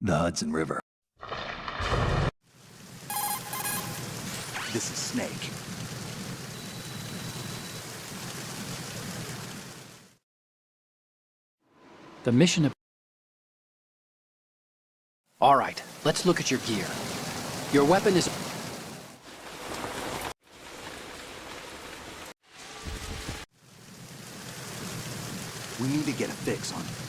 The Hudson River. This is Snake. The mission. All right, let's look at your gear. Your weapon is. We need to get a fix on it.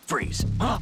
Freeze. Huh?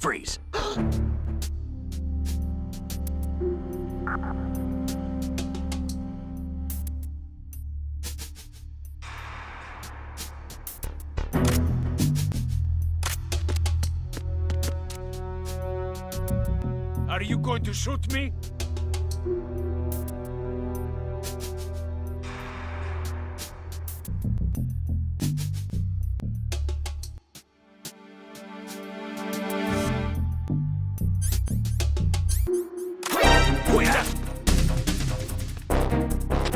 Freeze. Are you going to shoot me?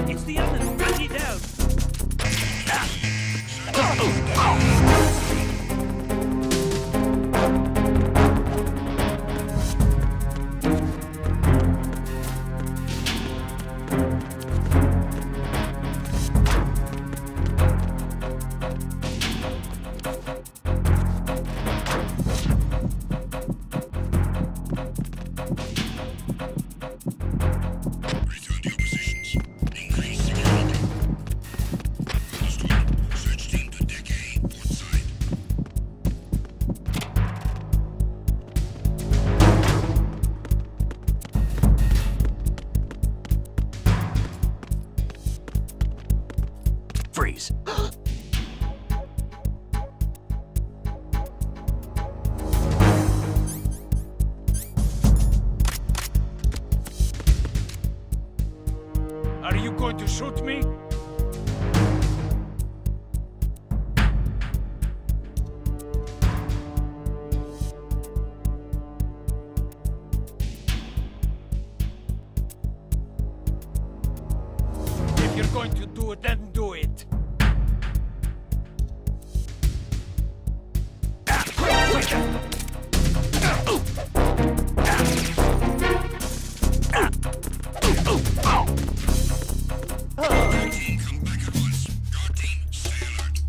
It's the others! Bring it down! Return to your positions. Increase security. Understood. Search team to deck A, port side. Freeze. Are you going to shoot me? If you're going to do it, then do it. Team, come back at once. Guard team, stay alert.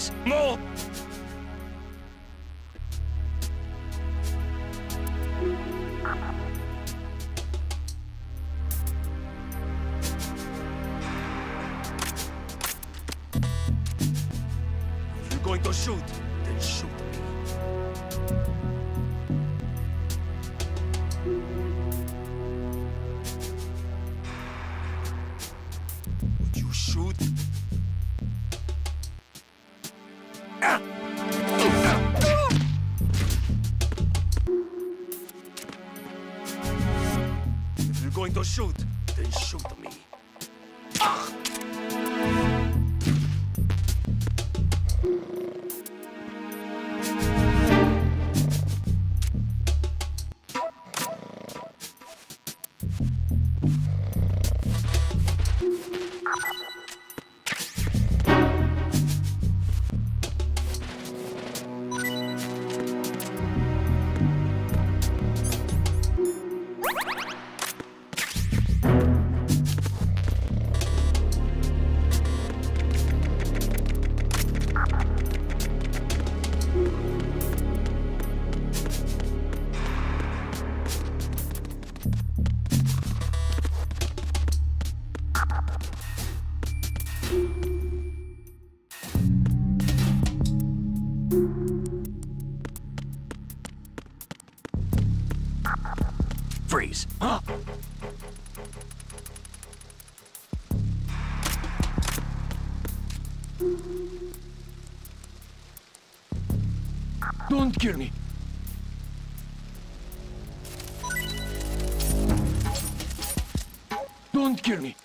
Freeze! Move! If you're going to shoot, then shoot me. Would you shoot? If you're going to shoot, then shoot me. Freeze! Don't kill me. Don't kill me.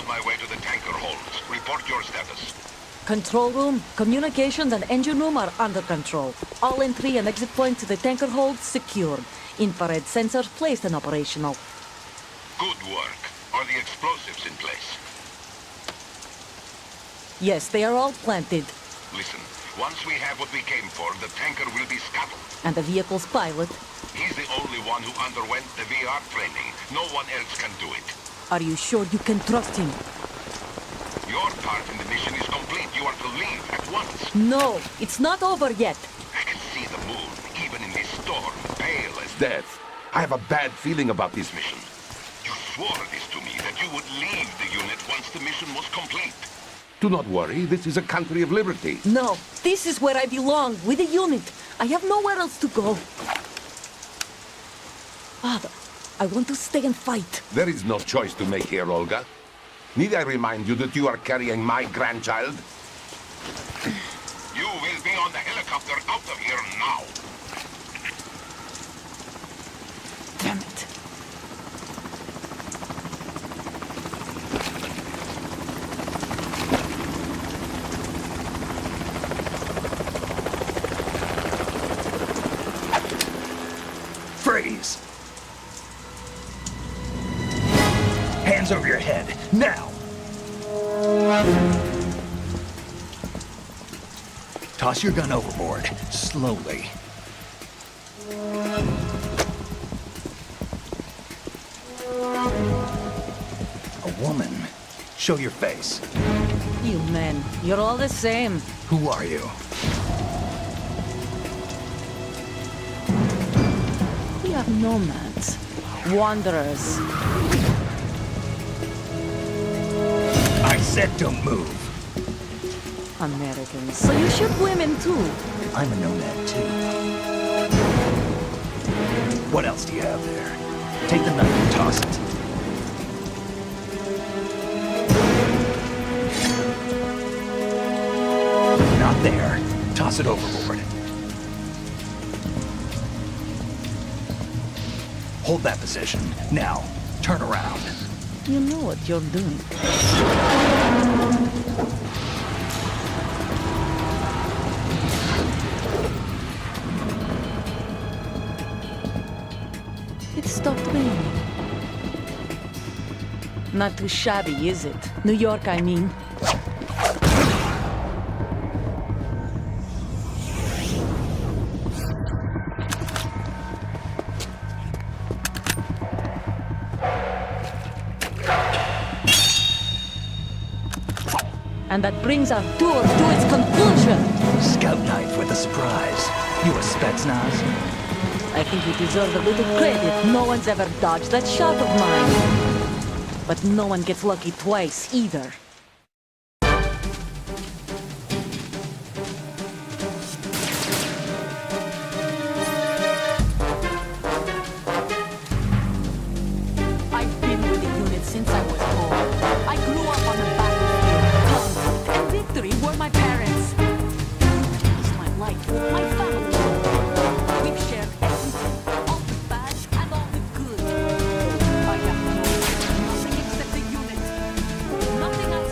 on my way to the tanker holds. Report your status. Control room, communications, and engine room are under control. All entry and exit points to the tanker hold secured. Infrared sensors placed and operational. Good work. Are the explosives in place? Yes, they are all planted. Listen, once we have what we came for, the tanker will be scuttled. And the vehicle's pilot. He's the only one who underwent the VR training. No one else can do it. Are you sure you can trust him? Your part in the mission is complete. You are to leave at once. No, it's not over yet. I can see the moon, even in this storm, pale as Death. I have a bad feeling about this mission. you swore this to me, that you would leave the unit once the mission was complete. Do not worry, this is a country of liberty. No, this is where I belong, with the unit. I have nowhere else to go. Father, I want to stay and fight. There is no choice to make here, Olga. Need I remind you that you are carrying my grandchild? You will be on the helicopter out of here now. Damn it. Freeze! Hands over your head, now! Toss your gun overboard, slowly. A woman. Show your face. You men, you're all the same. Who are you? We are nomads, wanderers. I said don't move. Americans, so you shoot women too. I'm a nomad too. What else do you have there? Take the knife and toss it. Not there. Toss it overboard. Hold that position. Now, turn around. You know what you're doing. It stopped raining. Not too shabby, is it? New York, I mean. And that brings our tour to its conclusion. Scout knife with a surprise. You a Spetsnaz? I think you deserve a little credit. No one's ever dodged that shot of mine. But no one gets lucky twice, either. I've been with the unit since I was born. I grew up on the battlefield. Conflict and victory were my parents. It's my life, my family. We've shared everything, all the bad and all the good. I have known nothing except the unit. Nothing else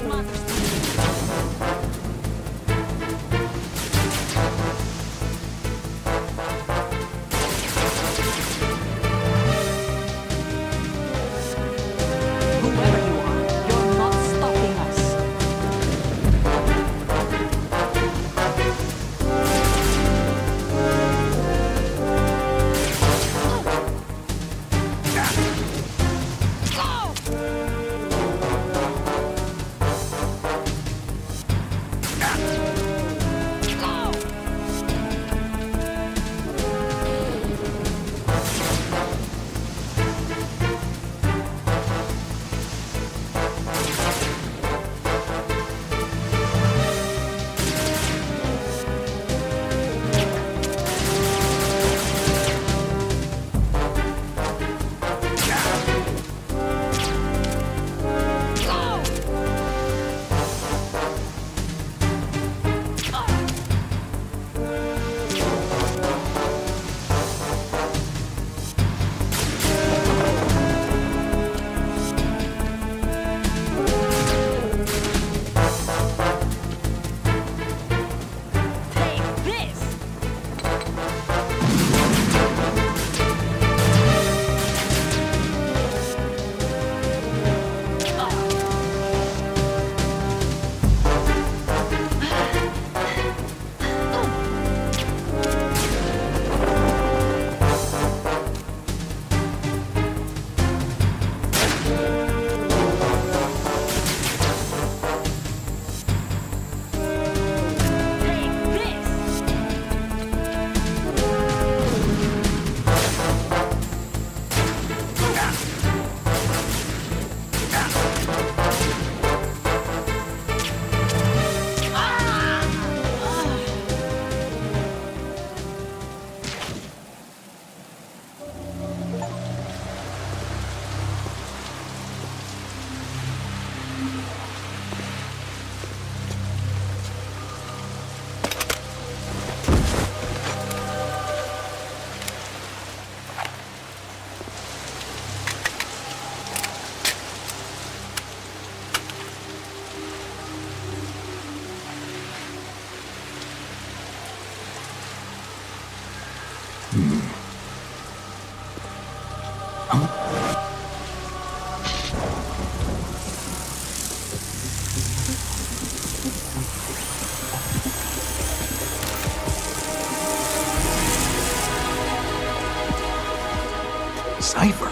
Cypher!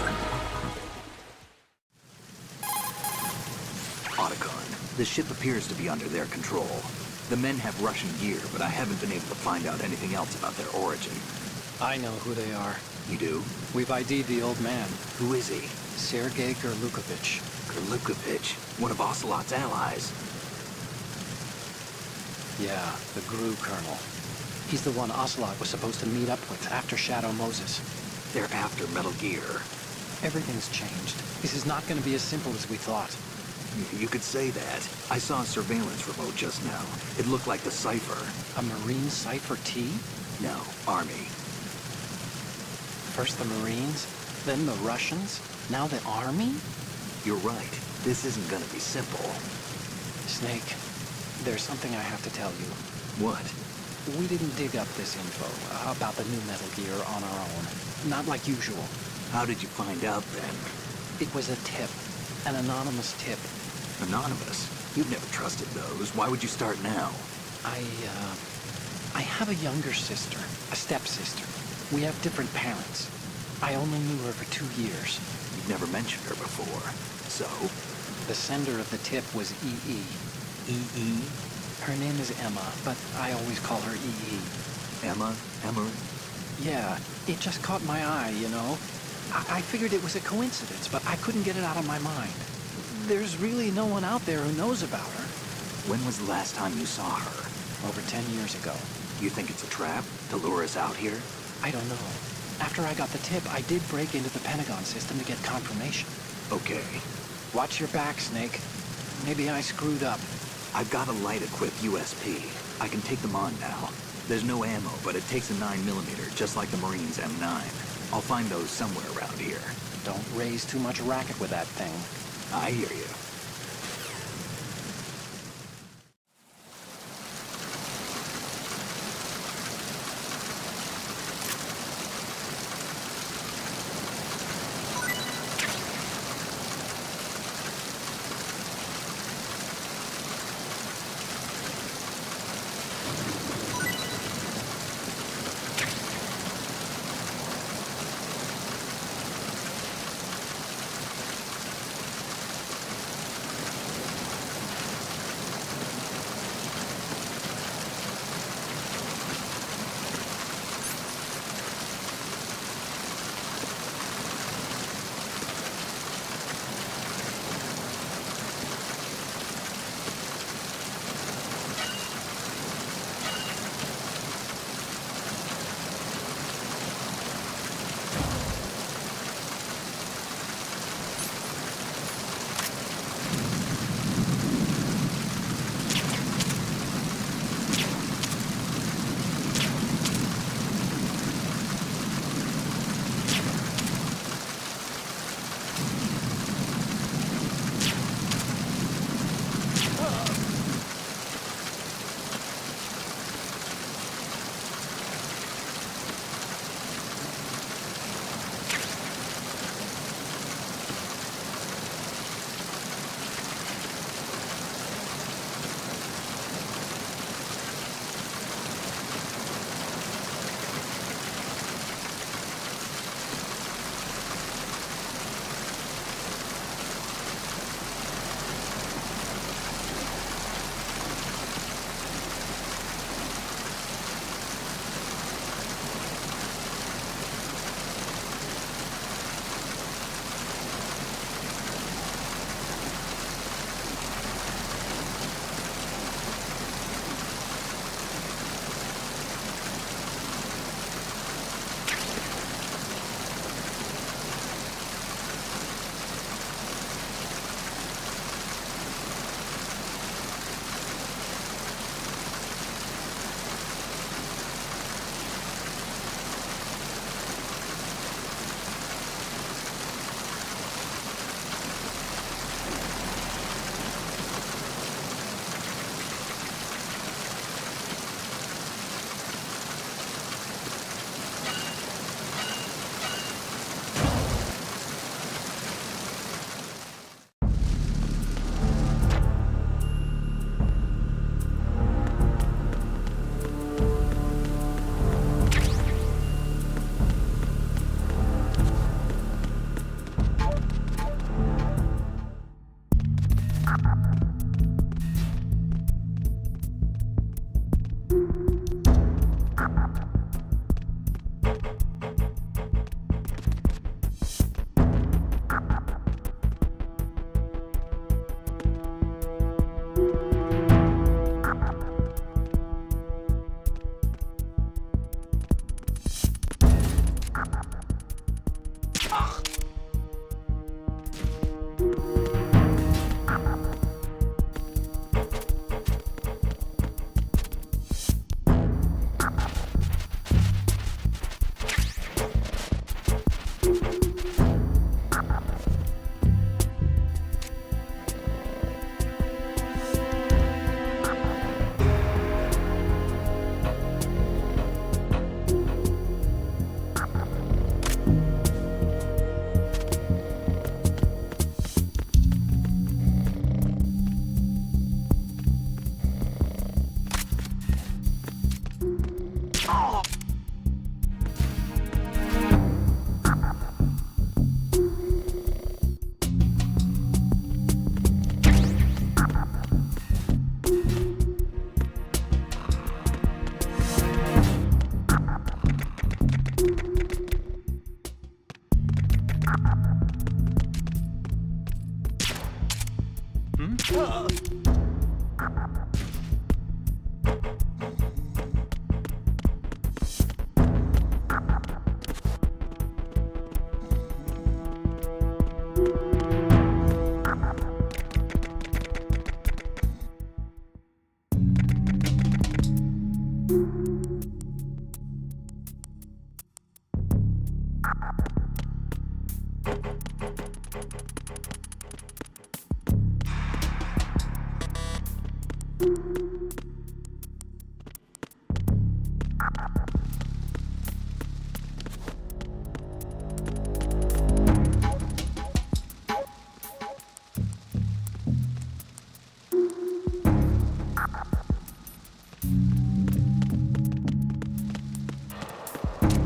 Otacon, the ship appears to be under their control. The men have Russian gear, but I haven't been able to find out anything else about their origin. I know who they are. You do? We've ID'd the old man, Who is he? Sergei Gerlukovich. Gerlukovich, one of Ocelot's allies. Yeah, the GRU colonel. He's the one Ocelot was supposed to meet up with after Shadow Moses. They're after Metal Gear. Everything's changed. This is not going to be as simple as we thought. You could say that. I saw a surveillance remote just now. It looked like the Cypher. A Marine Cypher T? No, Army. First the Marines, then the Russians, now the Army? You're right. This isn't gonna be simple. Snake, there's something I have to tell you. What? We didn't dig up this info about the new Metal Gear on our own. Not like usual. How did you find out then? It was a tip. An anonymous tip. Anonymous? You've never trusted those. Why would you start now? I have a younger sister, a stepsister. We have different parents. I only knew her for 2 years. You've never mentioned her before. So? The sender of the tip was EE. E.E.? Her name is Emma, but I always call her EE. Emma? Emma? Yeah, it just caught my eye, you know? I figured it was a coincidence, but I couldn't get it out of my mind. There's really no one out there who knows about her. When was the last time you saw her? Over 10 years ago. You think it's a trap? To lure us out here? I don't know. After I got the tip, I did break into the Pentagon system to get confirmation. Okay. Watch your back, Snake. Maybe I screwed up. I've got a light-equipped USP. I can take them on now. There's no ammo, but it takes a 9mm, just like the Marines' M9. I'll find those somewhere around here. Don't raise too much racket with that thing. I hear you.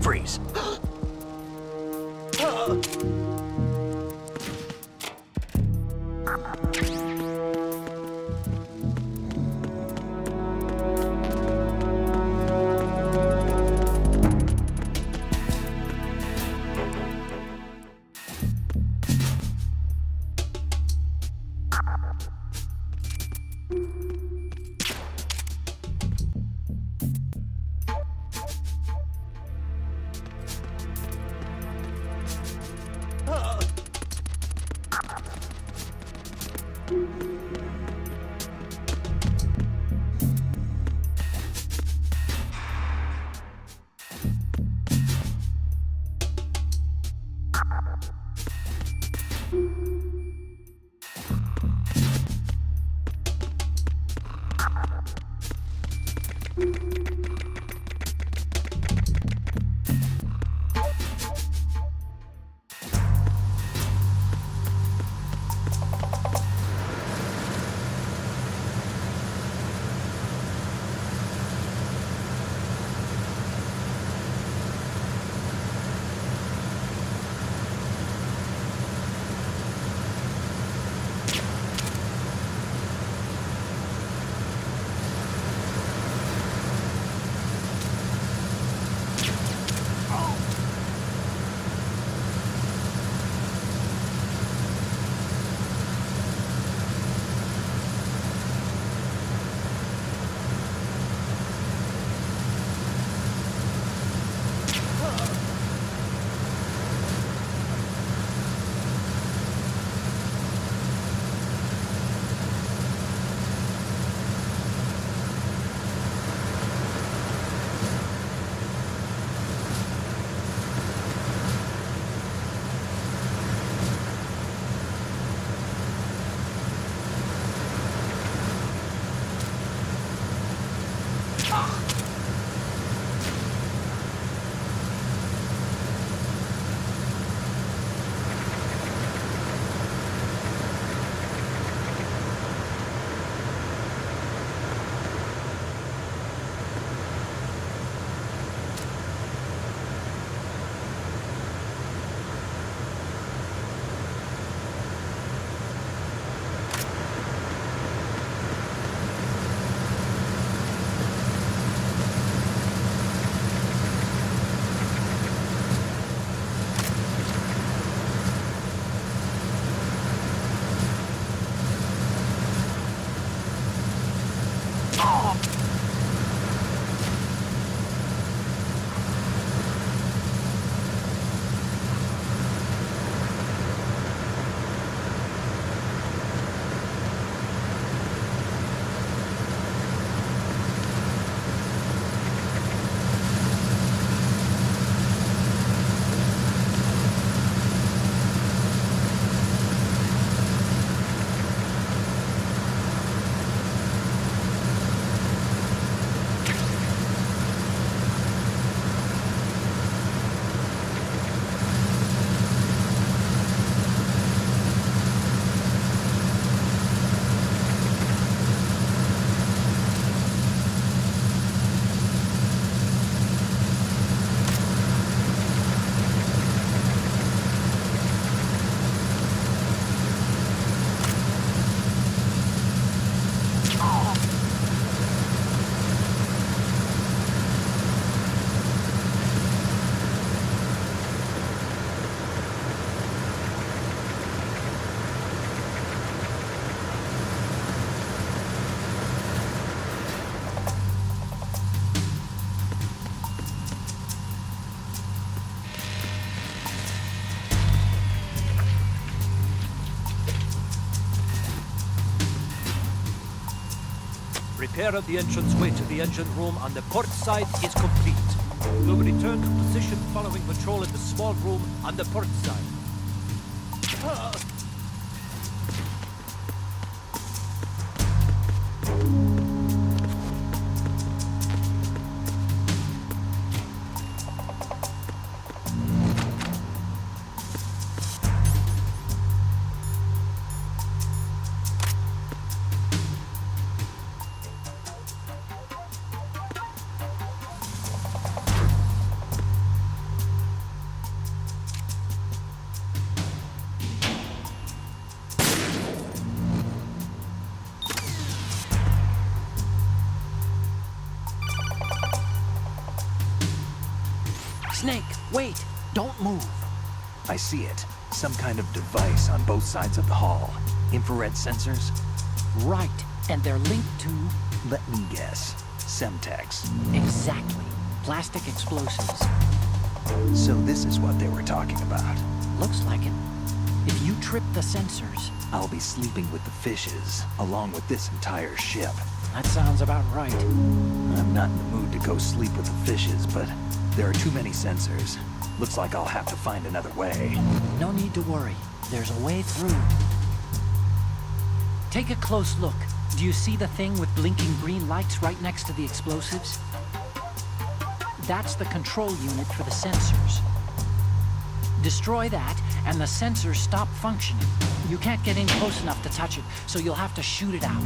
Freeze. Repair of the entranceway to the engine room on the port side is complete. We'll return to position following patrol in the small room on the port side. Snake, wait! Don't move! I see it. Some kind of device on both sides of the hall. Infrared sensors? Right, and they're linked to... Let me guess. Semtex. Exactly. Plastic explosives. So this is what they were talking about. Looks like it. If you trip the sensors... I'll be sleeping with the fishes, along with this entire ship. That sounds about right. I'm not in the mood to go sleep with the fishes, but there are too many sensors. Looks like I'll have to find another way. No need to worry. There's a way through. Take a close look. Do you see the thing with blinking green lights right next to the explosives? That's the control unit for the sensors. Destroy that, and the sensors stop functioning. You can't get in close enough to touch it, so you'll have to shoot it out.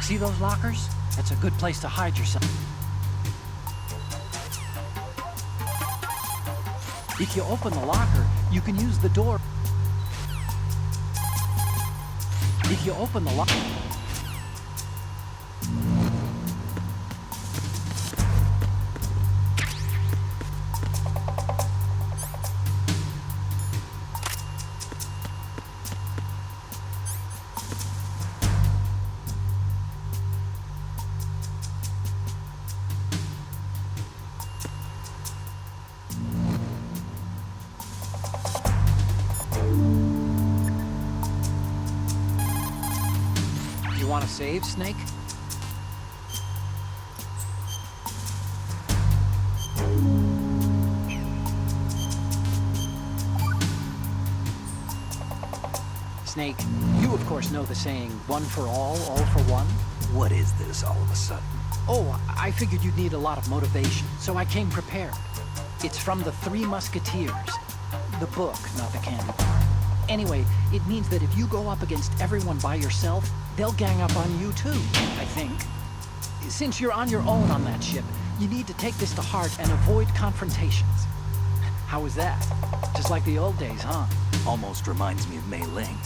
See those lockers? That's a good place to hide yourself. If you open the locker, you can use the door. If you open the locker... You want to save, Snake? Snake, you of course know the saying, one for all for one? What is this all of a sudden? Oh, I figured you'd need a lot of motivation, so I came prepared. It's from the Three Musketeers. The book, not the candy bar. Anyway, it means that if you go up against everyone by yourself, they'll gang up on you too, I think. Since you're on your own on that ship, you need to take this to heart and avoid confrontations. How was that? Just like the old days, huh? Almost reminds me of Mei Ling.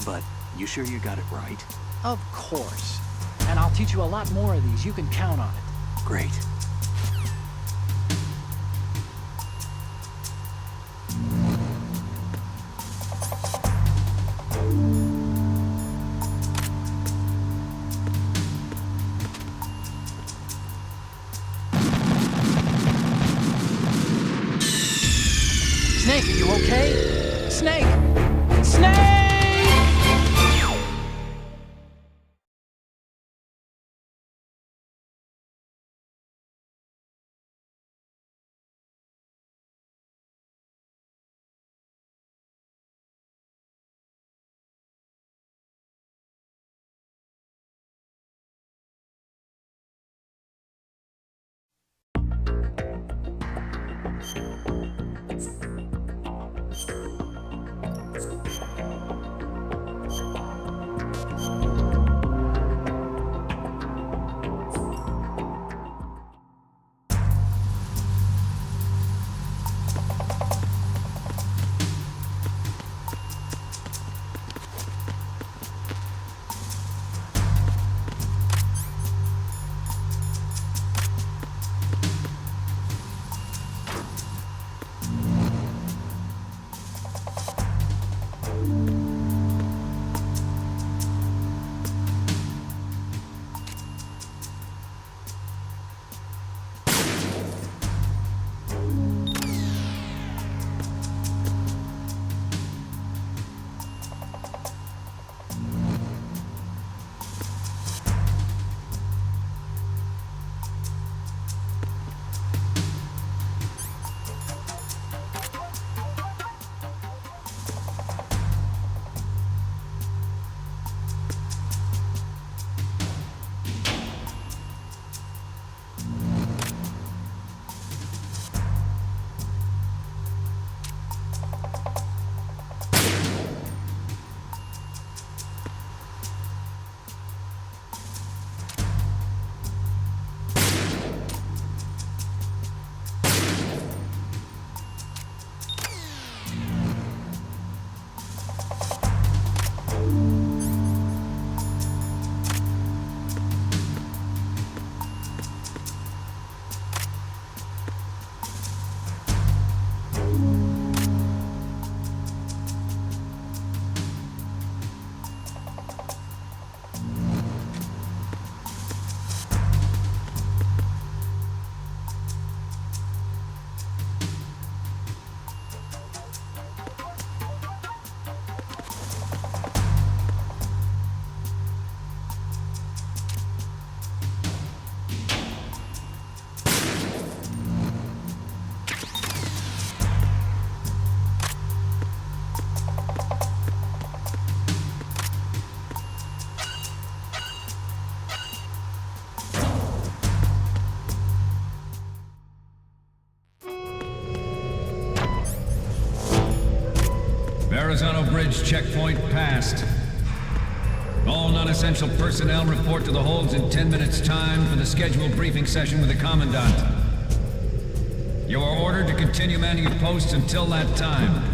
But you sure you got it right? Of course. And I'll teach you a lot more of these. You can count on it. Great. Snake, are you okay? Snake! Snake! Verrazano Bridge checkpoint passed. All non-essential personnel report to the holds in 10 minutes' time for the scheduled briefing session with the Commandant. You are ordered to continue manning your posts until that time.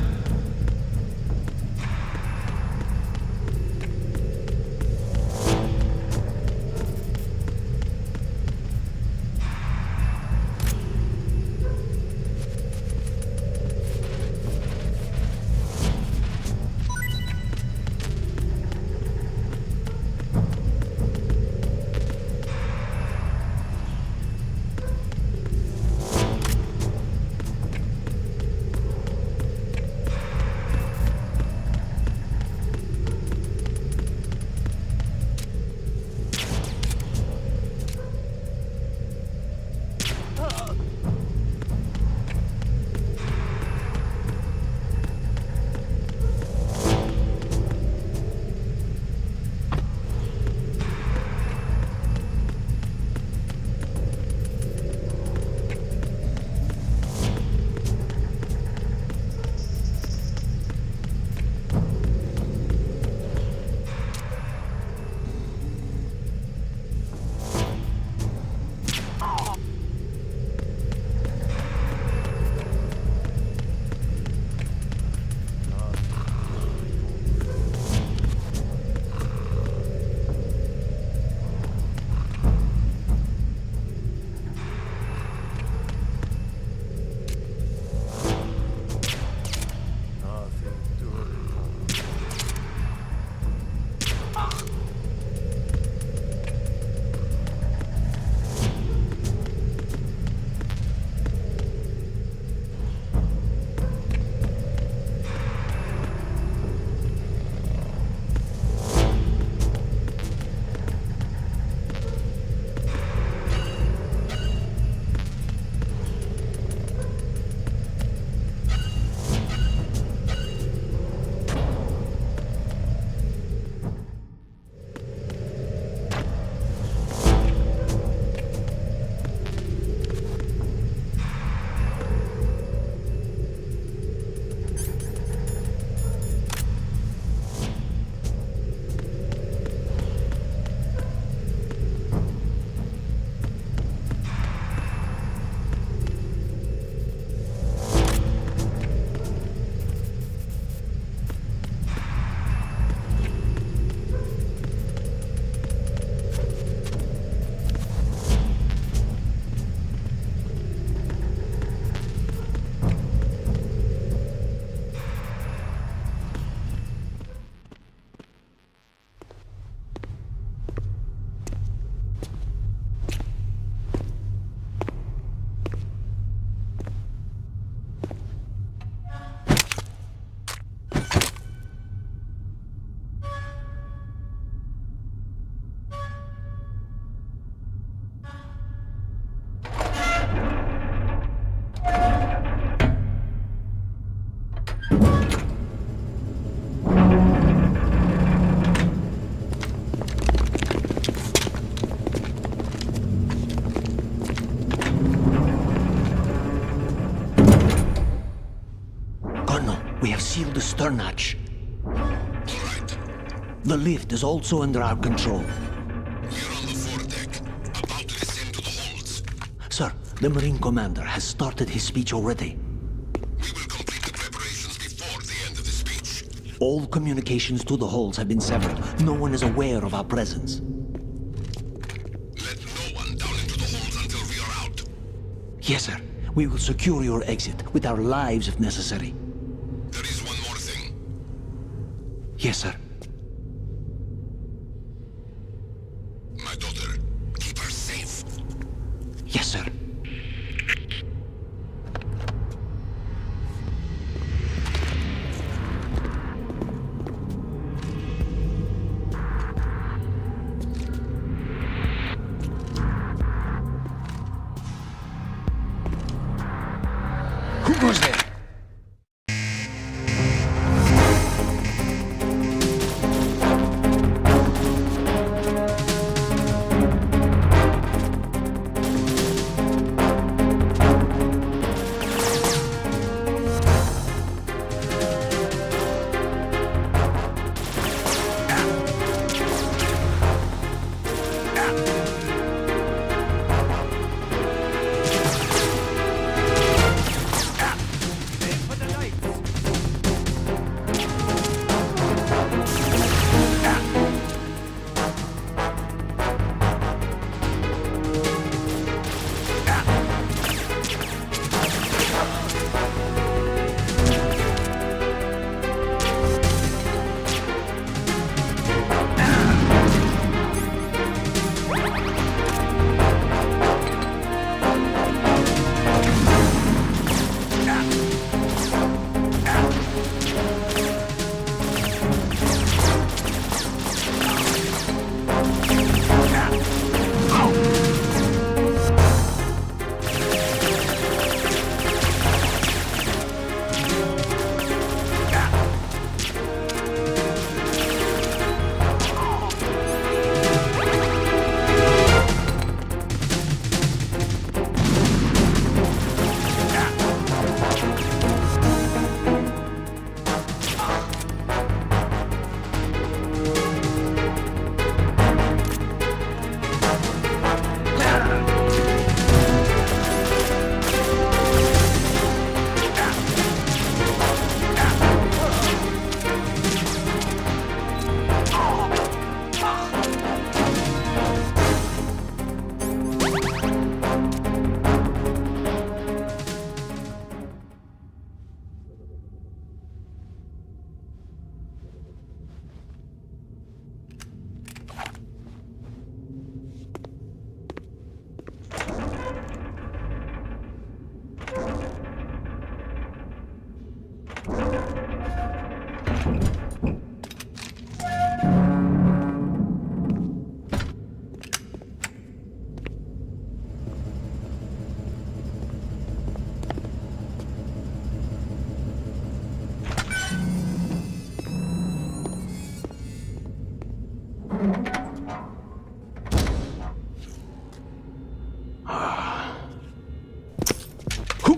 We have sealed the stern hatch. All right. The lift is also under our control. We're on the foredeck, about to descend to the holds. Sir, the Marine Commander has started his speech already. We will complete the preparations before the end of the speech. All communications to the holds have been severed. No one is aware of our presence. Let no one down into the holds until we are out. Yes, sir. We will secure your exit, with our lives if necessary. There is one more thing. Yes, sir. My daughter, keep her safe. Yes, sir. Who goes there?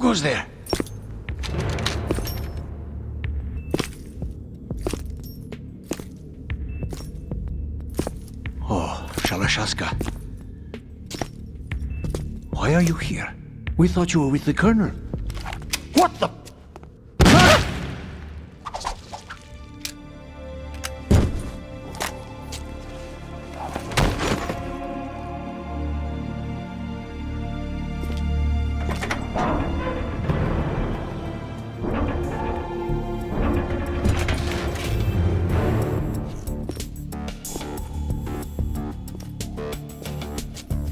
goes there? Oh, Shalashaska. Why are you here? We thought you were with the Colonel. What the...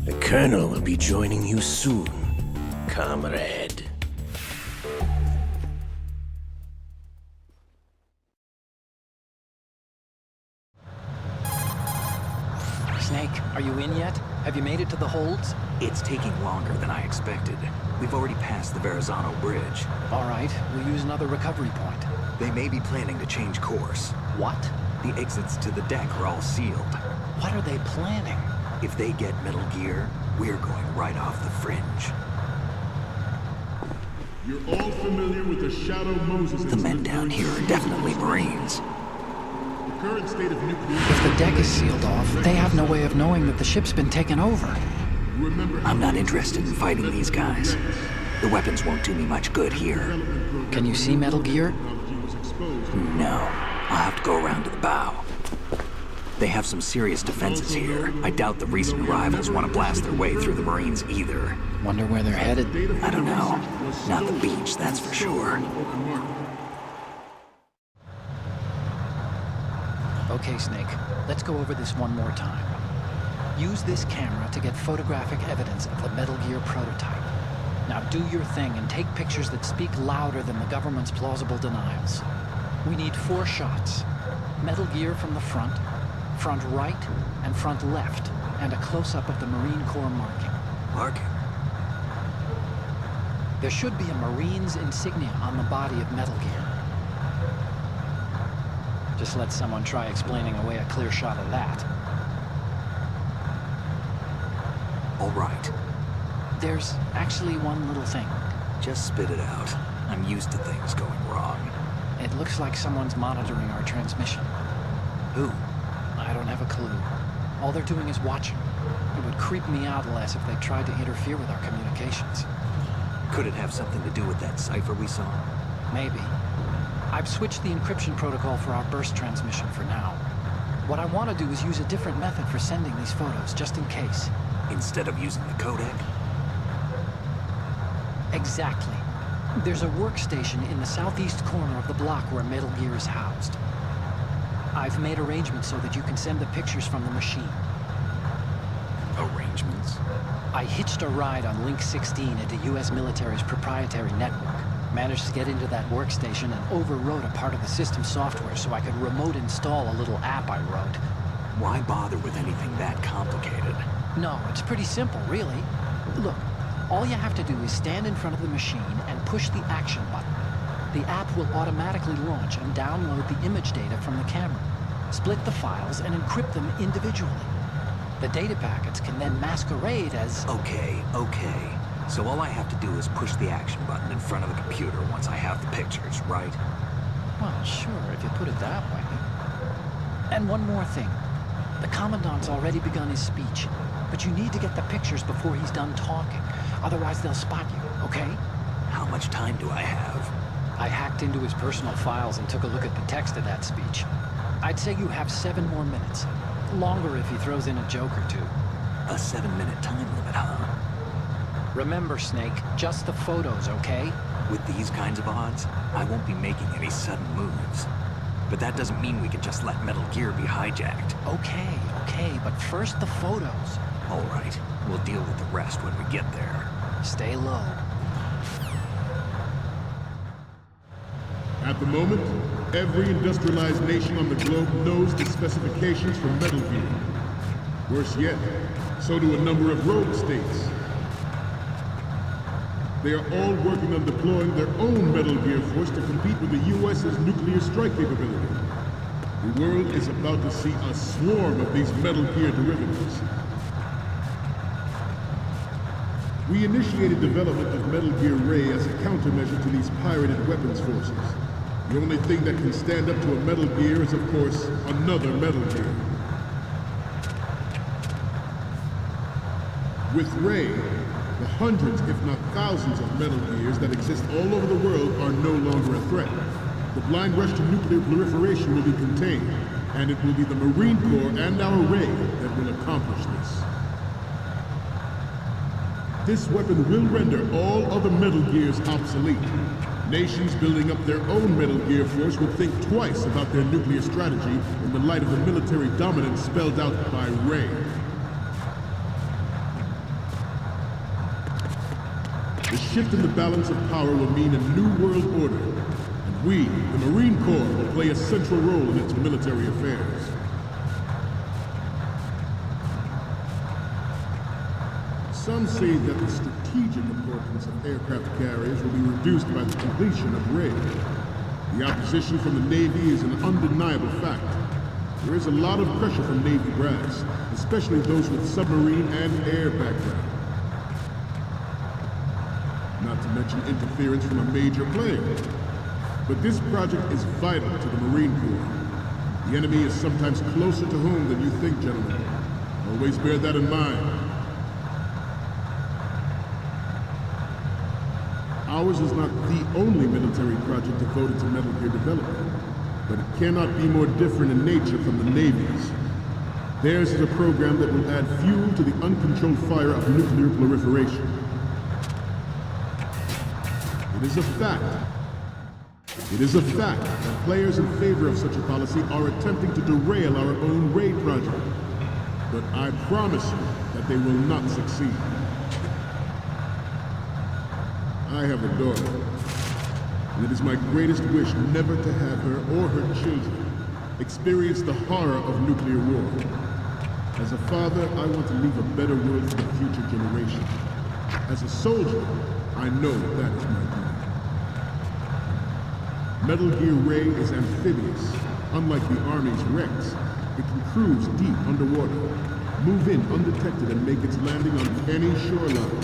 The Colonel will be joining you soon, comrade. Snake, are you in yet? Have you made it to the holds? It's taking longer than I expected. We've already passed the Verrazano Bridge. All right, we'll use another recovery point. They may be planning to change course. What? The exits to the deck are all sealed. What are they planning? If they get Metal Gear, we're going right off the fringe. You're all familiar with the Shadow Moses The men down here are definitely Marines. The current state of nuclear... If the deck is sealed off, they have no way of knowing that the ship's been taken over. I'm not interested in fighting these guys. The weapons won't do me much good here. Can you see Metal Gear? No. I'll have to go around to the bow. They have some serious defenses here. I doubt the recent arrivals want to blast their way through the Marines either. Wonder where they're headed? I don't know. Not the beach, that's for sure. Okay, Snake. Let's go over this one more time. Use this camera to get photographic evidence of the Metal Gear prototype. Now do your thing and take pictures that speak louder than the government's plausible denials. We need 4 shots. Metal Gear from the front right, and front left, and a close-up of the Marine Corps marking. Marking? There should be a Marine's insignia on the body of Metal Gear. Just let someone try explaining away a clear shot of that. All right. There's actually one little thing. Just spit it out. I'm used to things going wrong. It looks like someone's monitoring our transmission. Who? I don't have a clue. All they're doing is watching. It would creep me out less if they tried to interfere with our communications. Could it have something to do with that cipher we saw? Maybe. I've switched the encryption protocol for our burst transmission for now. What I want to do is use a different method for sending these photos, just in case. Instead of using the codec? Exactly. There's a workstation in the southeast corner of the block where Metal Gear is housed. I've made arrangements so that you can send the pictures from the machine. Arrangements? I hitched a ride on Link 16 into U.S. military's proprietary network. Managed to get into that workstation and overwrote a part of the system software so I could remote install a little app I wrote. Why bother with anything that complicated? No, it's pretty simple, really. Look, all you have to do is stand in front of the machine and push the action button. The app will automatically launch and download the image data from the camera, split the files, and encrypt them individually. The data packets can then masquerade as... Okay. So all I have to do is push the action button in front of the computer once I have the pictures, right? Well, sure, if you put it that way. And one more thing. The Commandant's already begun his speech, but you need to get the pictures before he's done talking. Otherwise, they'll spot you, okay? How much time do I have? I hacked into his personal files and took a look at the text of that speech. I'd say you have 7 more minutes. Longer if he throws in a joke or two. A 7-minute time limit, huh? Remember, Snake, just the photos, okay? With these kinds of odds, I won't be making any sudden moves. But that doesn't mean we can just let Metal Gear be hijacked. Okay, but first the photos. All right, we'll deal with the rest when we get there. Stay low. At the moment, every industrialized nation on the globe knows the specifications for Metal Gear. Worse yet, so do a number of rogue states. They are all working on deploying their own Metal Gear force to compete with the U.S.'s nuclear strike capability. The world is about to see a swarm of these Metal Gear derivatives. We initiated development of Metal Gear Ray as a countermeasure to these pirated weapons forces. The only thing that can stand up to a Metal Gear is, of course, another Metal Gear. With Ray, the hundreds, if not thousands, of Metal Gears that exist all over the world are no longer a threat. The blind rush to nuclear proliferation will be contained, and it will be the Marine Corps and our Ray that will accomplish this. This weapon will render all other Metal Gears obsolete. Nations building up their own Metal Gear force will think twice about their nuclear strategy in the light of the military dominance spelled out by Ray. The shift in the balance of power will mean a new world order, and we, the Marine Corps, will play a central role in its military affairs. Some say that the strategic importance of aircraft carriers will be reduced by the completion of Ray. The opposition from the Navy is an undeniable fact. There is a lot of pressure from Navy brass, especially those with submarine and air background. Not to mention interference from a major player. But this project is vital to the Marine Corps. The enemy is sometimes closer to home than you think, gentlemen. Always bear that in mind. Ours is not the only military project devoted to Metal Gear development, but it cannot be more different in nature from the Navy's. Theirs is a program that will add fuel to the uncontrolled fire of nuclear proliferation. It is a fact that players in favor of such a policy are attempting to derail our own Ray project. But I promise you that they will not succeed. I have a daughter, and it is my greatest wish never to have her or her children experience the horror of nuclear war. As a father, I want to leave a better world for the future generation. As a soldier, I know that is my duty. Metal Gear Ray is amphibious. Unlike the Army's Rex, it can cruise deep underwater, move in undetected, and make its landing on any shoreline.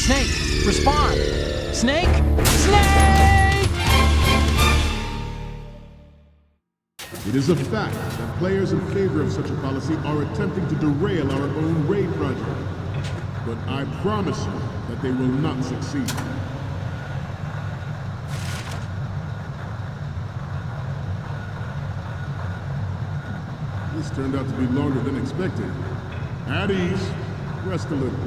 Snake, respond! Snake? Snake! It is a fact that players in favor of such a policy are attempting to derail our own Ray project. But I promise you that they will not succeed. This turned out to be longer than expected. At ease. Rest a little.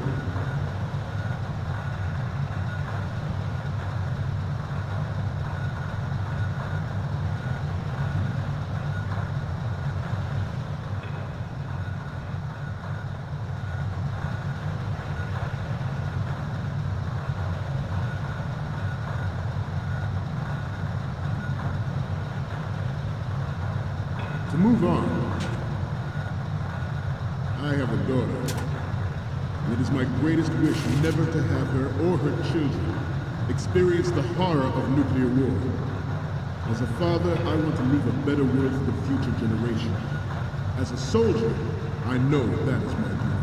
To move on, I have a daughter, and it is my greatest wish never to have her or her children experience the horror of nuclear war. As a father, I want to leave a better world for the future generation. As a soldier, I know that is my duty.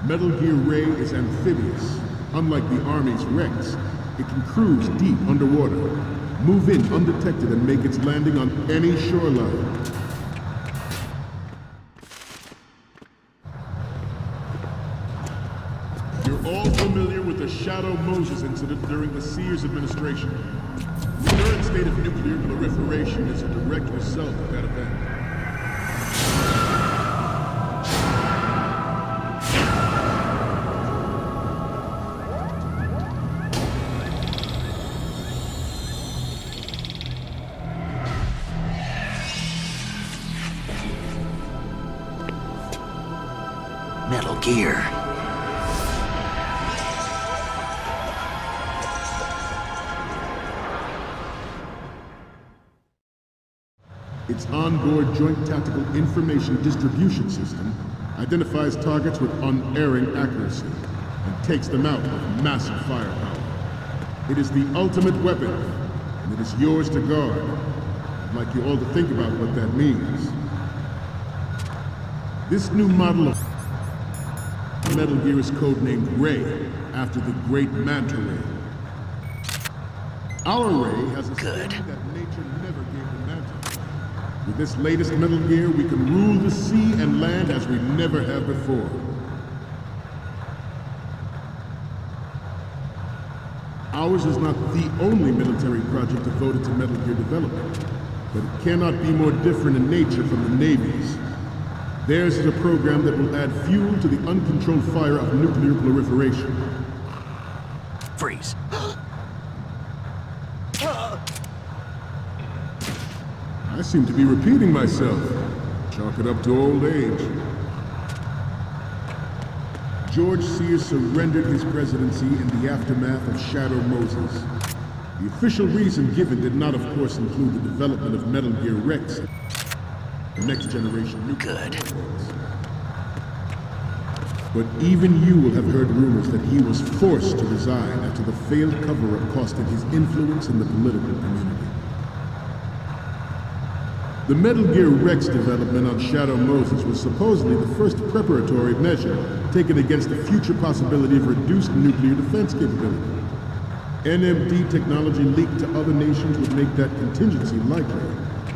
Metal Gear Ray is amphibious. Unlike the Army's Rex, it can cruise deep underwater, move in undetected, and make its landing on any shoreline. You're all familiar with the Shadow Moses incident during the Sears administration. The current state of nuclear proliferation is a direct result of that event. Metal Gear. Its onboard Joint Tactical Information Distribution System, identifies targets with unerring accuracy, and takes them out with massive firepower. It is the ultimate weapon, and it is yours to guard. I'd like you all to think about what that means. This new model of Metal Gear is codenamed Ray, after the great Manta Ray. Our Ray has a standard that nature never gave the Manta. With this latest Metal Gear, we can rule the sea and land as we never have before. Ours is not the only military project devoted to Metal Gear development, but it cannot be more different in nature from the Navy's. Theirs is a program that will add fuel to the uncontrolled fire of nuclear proliferation. Freeze. I seem to be repeating myself. Chalk it up to old age. George Sears surrendered his presidency in the aftermath of Shadow Moses. The official reason given did not, of course, include the development of Metal Gear Rex, the next generation nuclear weapons. But even you will have heard rumors that he was forced to resign after the failed cover-up costed his influence in the political community. The Metal Gear Rex development on Shadow Moses was supposedly the first preparatory measure taken against the future possibility of reduced nuclear defense capability. NMD technology leaked to other nations would make that contingency likely.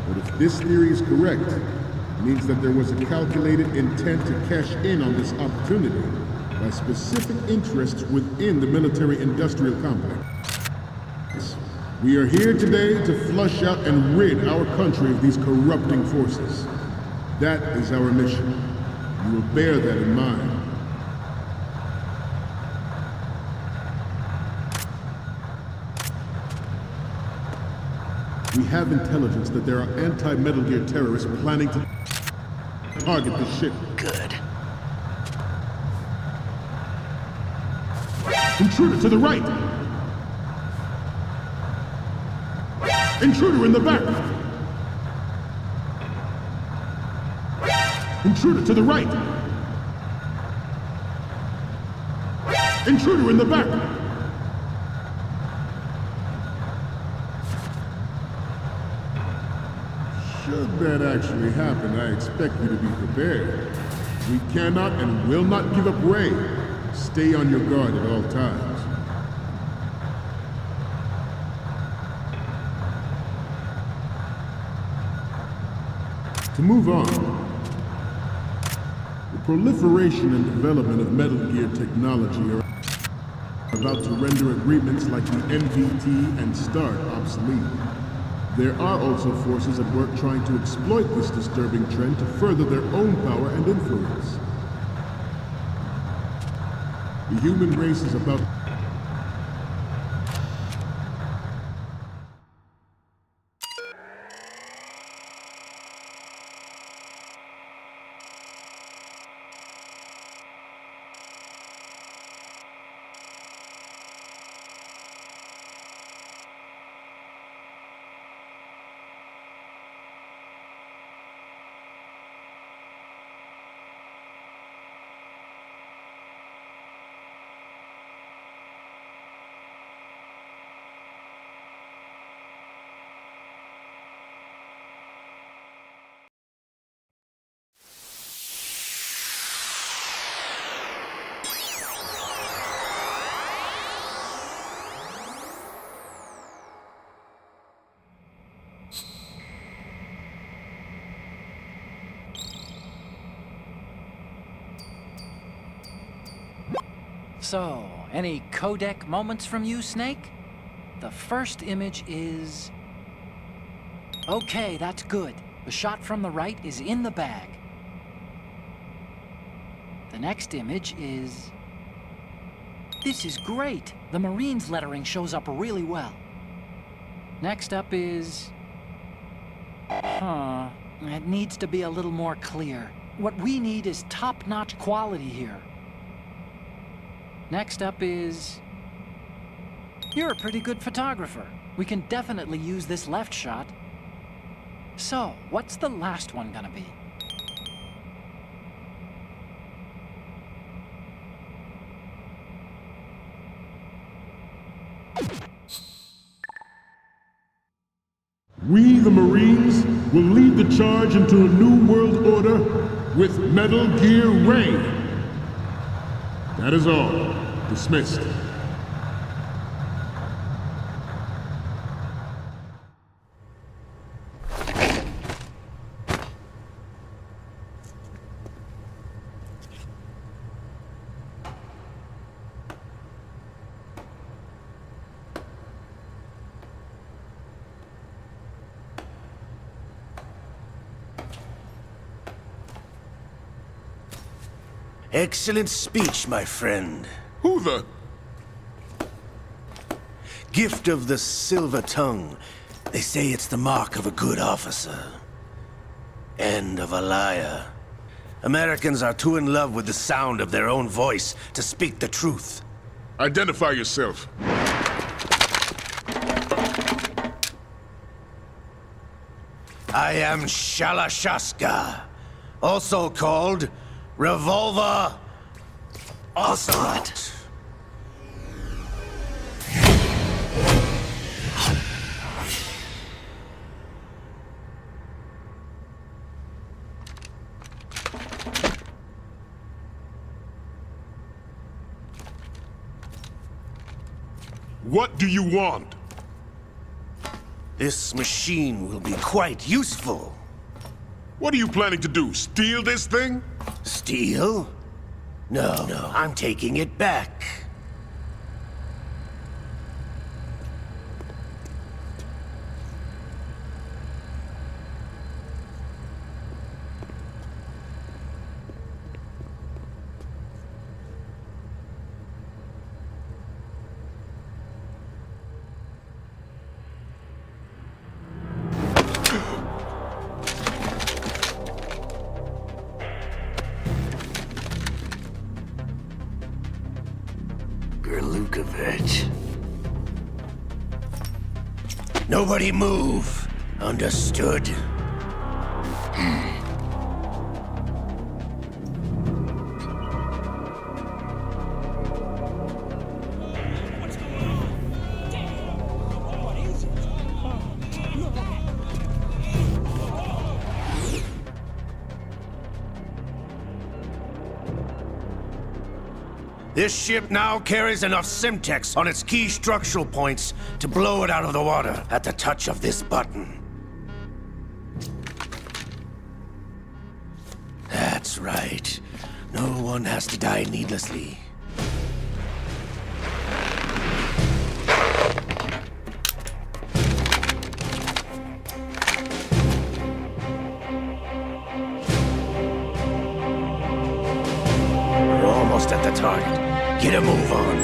But if this theory is correct, it means that there was a calculated intent to cash in on this opportunity by specific interests within the military-industrial complex. We are here today to flush out and rid our country of these corrupting forces. That is our mission. You will bear that in mind. We have intelligence that there are anti-Metal Gear terrorists planning to target the ship. Good. Intruder to the right! Intruder in the back! Intruder to the right! Intruder in the back! Should that actually happen, I expect you to be prepared. We cannot and will not give up Ray. Stay on your guard at all times. To move on, the proliferation and development of Metal Gear technology are about to render agreements like the NVT and START obsolete. There are also forces at work trying to exploit this disturbing trend to further their own power and influence. The human race is about So, any codec moments from you, Snake? The first image is... Okay, that's good. The shot from the right is in the bag. The next image is... This is great! The Marines lettering shows up really well. Next up is... It needs to be a little more clear. What we need is top-notch quality here. Next up is... You're a pretty good photographer. We can definitely use this left shot. So, what's the last one gonna be? We, the Marines, will lead the charge into a new world order with Metal Gear Ray. That is all. Dismissed. Excellent speech, my friend. Who the? Gift of the silver tongue. They say it's the mark of a good officer. And of a liar. Americans are too in love with the sound of their own voice to speak the truth. Identify yourself. I am Shalashaska, also called Revolver Ocelot. What do you want? This machine will be quite useful. What are you planning to do? Steal this thing? Steal? No, I'm taking it back. Lukovich. Nobody move. Understood? This ship now carries enough Simtex on its key structural points to blow it out of the water at the touch of this button. That's right. No one has to die needlessly. We're almost at the target. Get a move on.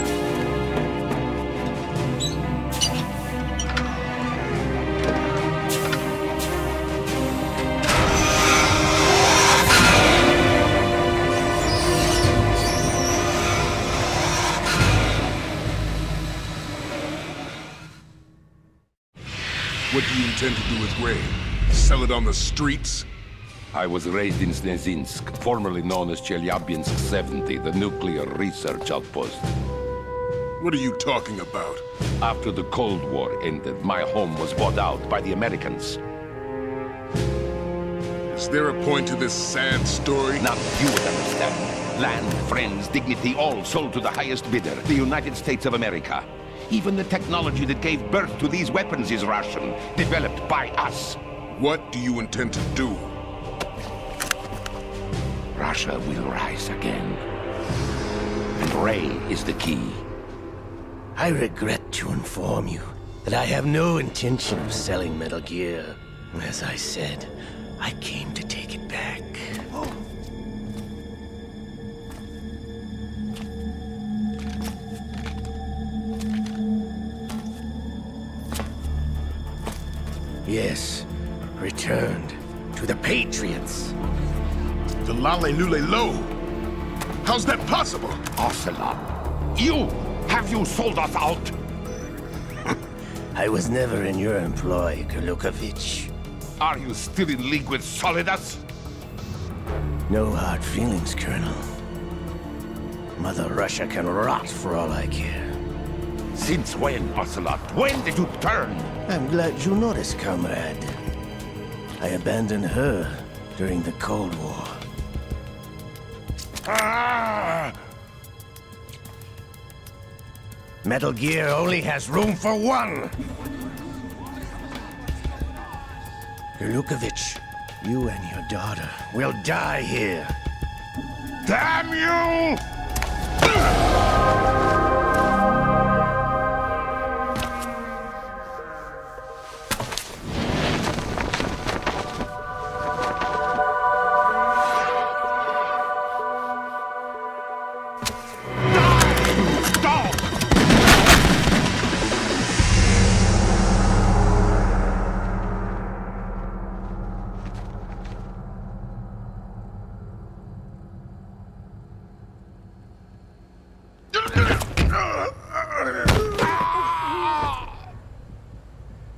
What do you intend to do with Ray? Sell it on the streets? I was raised in Snezinsk, formerly known as Chelyabinsk 70, the nuclear research outpost. What are you talking about? After the Cold War ended, my home was bought out by the Americans. Is there a point to this sad story? Now you would understand. Land, friends, dignity, all sold to the highest bidder, the United States of America. Even the technology that gave birth to these weapons is Russian, developed by us. What do you intend to do? Russia will rise again. And Ray is the key. I regret to inform you that I have no intention of selling Metal Gear. As I said, I came to take it back. Yes, returned to the Patriots. The Lale Lule Lo? How's that possible? Ocelot, have you sold us out? I was never in your employ, Kurlukovich. Are you still in league with Solidus? No hard feelings, Colonel. Mother Russia can rot for all I care. Since when, Ocelot? When did you turn? I'm glad you noticed, comrade. I abandoned her during the Cold War. Ah! Metal Gear only has room for one! Lukovich, you and your daughter will die here. Damn you!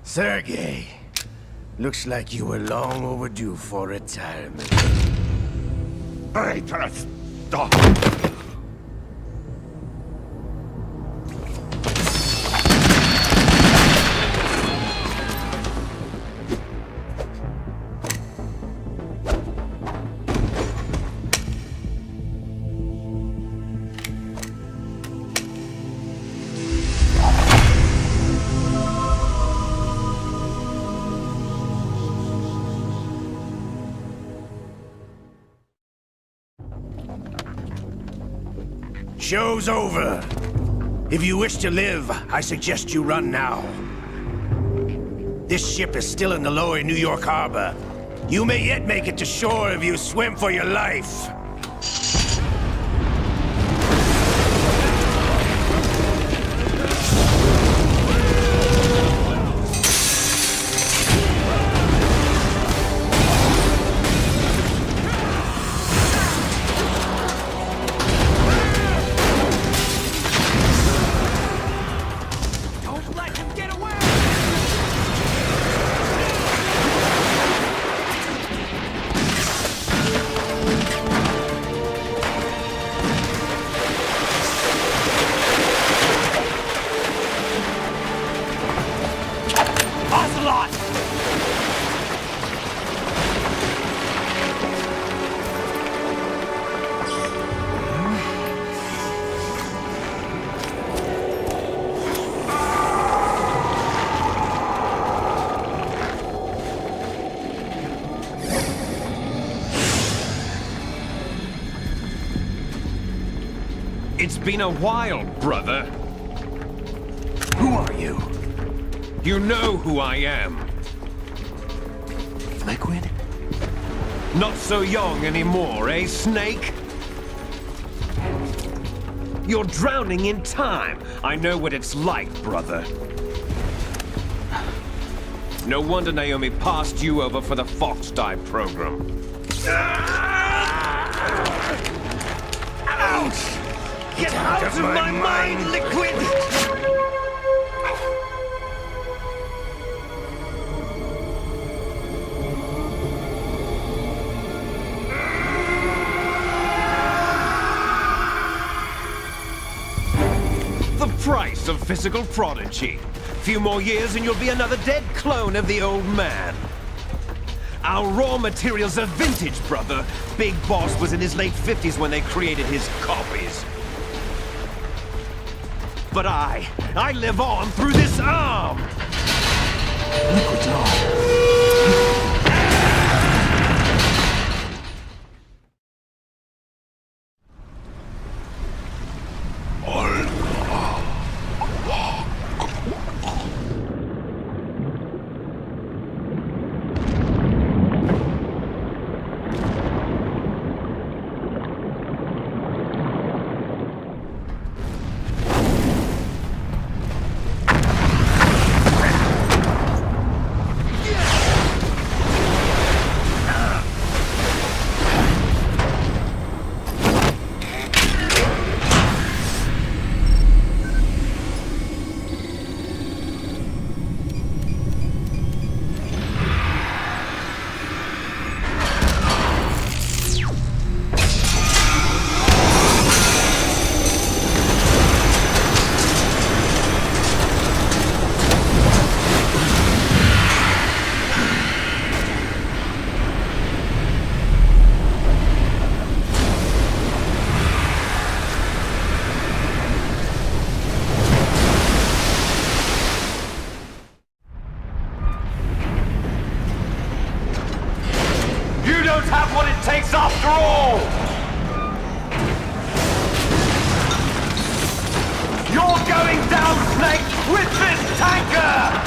Sergei, looks like you were long overdue for retirement. Traitorous dog! Show's over. If you wish to live, I suggest you run now. This ship is still in the lower New York harbor. You may yet make it to shore if you swim for your life. It's been a while, brother. Who are you? You know who I am. Liquid? Not so young anymore, eh, Snake? You're drowning in time. I know what it's like, brother. No wonder Naomi passed you over for the Fox Dive program. Ouch! Get out of my mind, Liquid! The price of physical prodigy. Few more years and you'll be another dead clone of the old man. Our raw materials are vintage, brother. Big Boss was in his late 50s when they created his copies. But I live on through this arm! Liquid's arm. don't have what it takes after all! You're going down, Snake, with this tanker!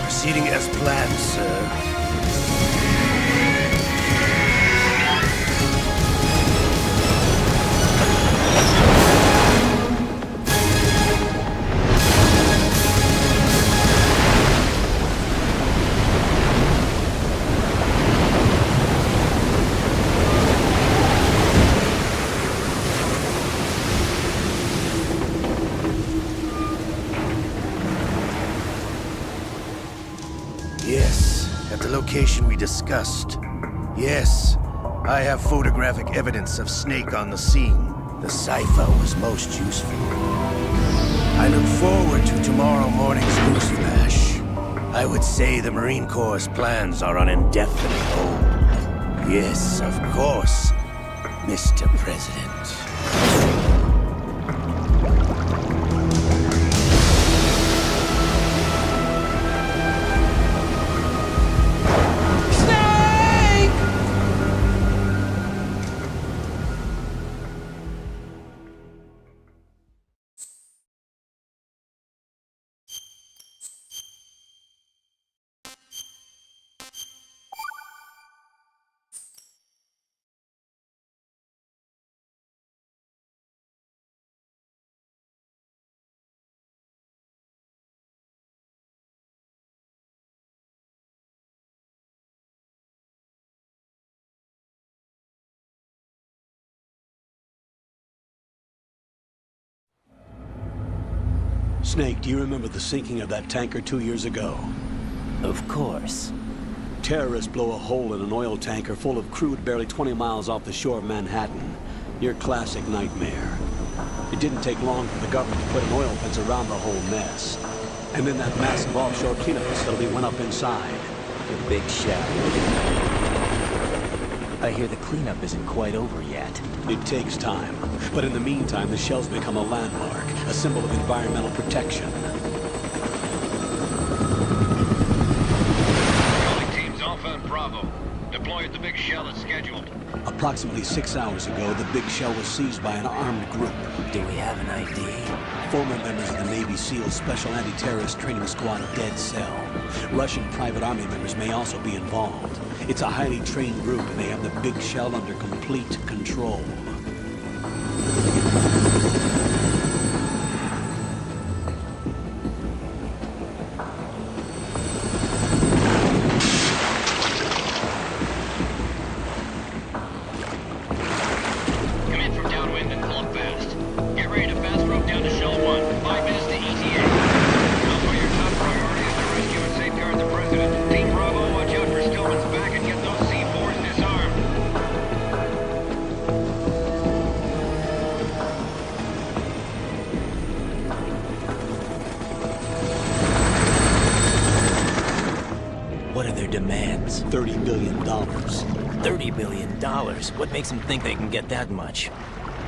Proceeding as planned, sir. Yes, at the location we discussed. Yes, I have photographic evidence of Snake on the scene. The cipher was most useful. I look forward to tomorrow morning's news flash. I would say the Marine Corps' plans are on indefinite hold. Yes, of course, Mr. President. Snake, do you remember the sinking of that tanker 2 years ago? Of course. Terrorists blow a hole in an oil tanker full of crude barely 20 miles off the shore of Manhattan. Your classic nightmare. It didn't take long for the government to put an oil fence around the whole mess. And then that massive offshore cleanup facility went up inside. The big shell. I hear the cleanup isn't quite over yet. It takes time. But in the meantime, the shell's become a landmark, a symbol of environmental protection. Calling teams Alpha and Bravo. Deploy at the big shell as scheduled. Approximately 6 hours ago, the big shell was seized by an armed group. Do we have an ID? Former members of the Navy SEAL Special Anti-Terrorist Training Squad Dead Cell. Russian private army members may also be involved. It's a highly trained group, and they have the big shell under complete control. Come in from downwind and pull up fast. Get ready to fast rope down to Shell 1. 5 minutes to ETA. Also, your top priority is to rescue and safeguard the President. Team Bravo, watch out for Stillman's back and get those C4s disarmed. What are their demands? $30 billion. $30 billion? What makes them think they can get that much?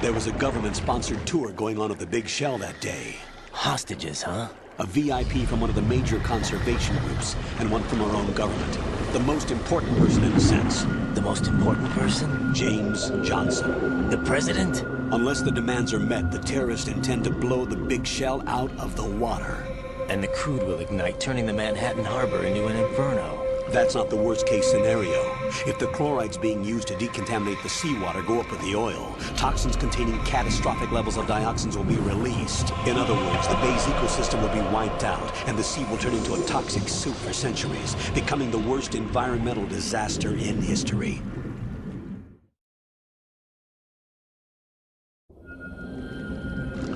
There was a government-sponsored tour going on at the big shell that day. Hostages, huh? A VIP from one of the major conservation groups, and one from our own government. The most important person in a sense. The most important person? James Johnson. The president? Unless the demands are met, the terrorists intend to blow the big shell out of the water. And the crude will ignite, turning the Manhattan Harbor into an inferno. That's not the worst-case scenario. If the chlorides being used to decontaminate the seawater go up with the oil, toxins containing catastrophic levels of dioxins will be released. In other words, the bay's ecosystem will be wiped out, and the sea will turn into a toxic soup for centuries, becoming the worst environmental disaster in history.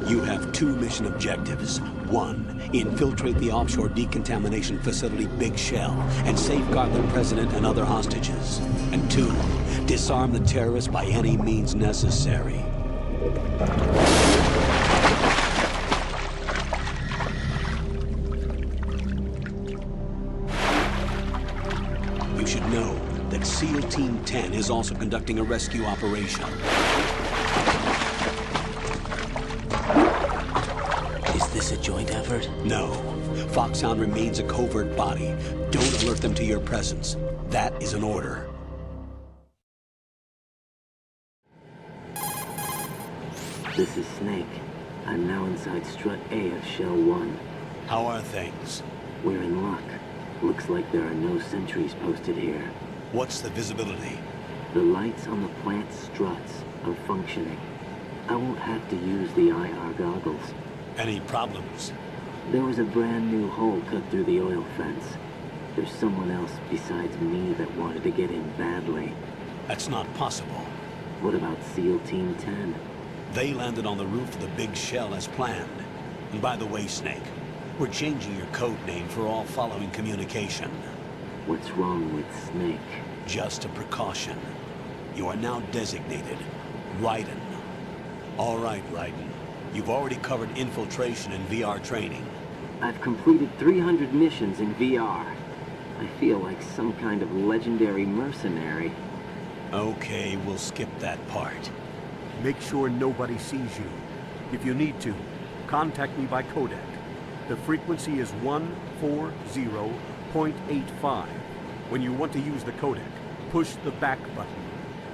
You have 2 mission objectives. 1, infiltrate the offshore decontamination facility Big Shell and safeguard the president and other hostages. And 2, disarm the terrorists by any means necessary. You should know that SEAL Team 10 is also conducting a rescue operation. Is this a joint effort? No. Foxhound remains a covert body. Don't alert them to your presence. That is an order. This is Snake. I'm now inside Strut A of Shell 1. How are things? We're in luck. Looks like there are no sentries posted here. What's the visibility? The lights on the plant struts are functioning. I won't have to use the IR goggles. Any problems? There was a brand new hole cut through the oil fence. There's someone else besides me that wanted to get in badly. That's not possible. What about SEAL Team 10? They landed on the roof of the Big Shell as planned. And by the way, Snake, we're changing your code name for all following communication. What's wrong with Snake? Just a precaution. You are now designated Raiden. All right, Raiden. You've already covered infiltration and VR training. I've completed 300 missions in VR. I feel like some kind of legendary mercenary. Okay, we'll skip that part. Make sure nobody sees you. If you need to, contact me by codec. The frequency is 140.85. When you want to use the codec, push the back button.